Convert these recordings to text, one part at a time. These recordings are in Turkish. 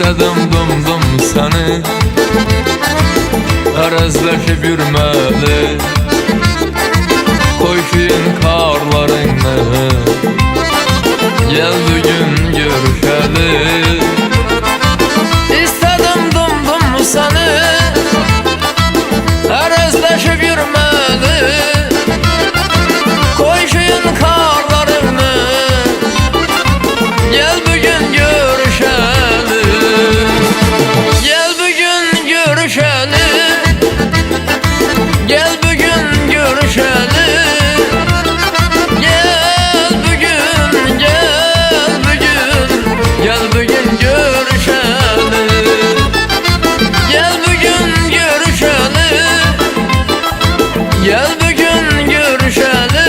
İstədim dumdum səni Ərəzləşib yürməli Qoyşuyun karlarını Gel bugün görüşəli İstədim dumdum səni Ərəzləşib yürməli Qoyşuyun karlarını Gel bugün görüşəli Gel bugün görüşəli Gel bugün görüşəli Gel bugün, gel bugün Gel bugün görüşəli Gel bugün görüşəli Gel bugün görüşəli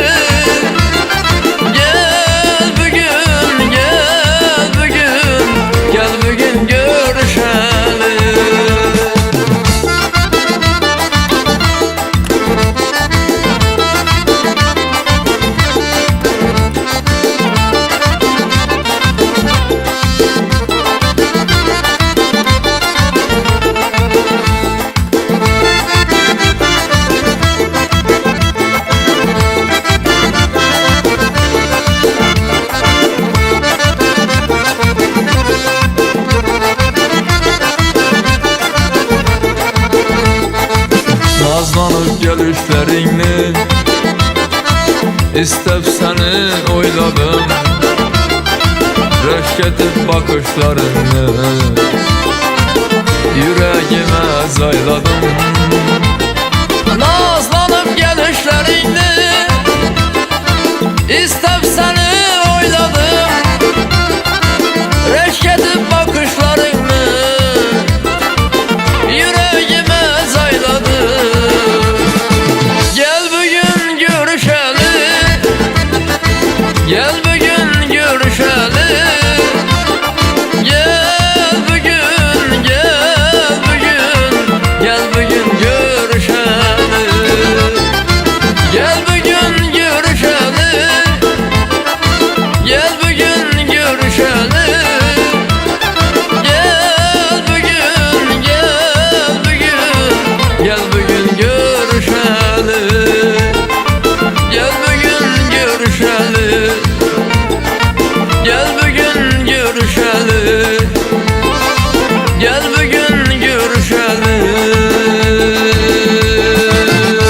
Gel bugün, gel bugün Gel bugün görüşəli Nazlanıb gəlişlərini İstəb səni oyladım Rəşk edib baxışlarını Yüreğime zayladım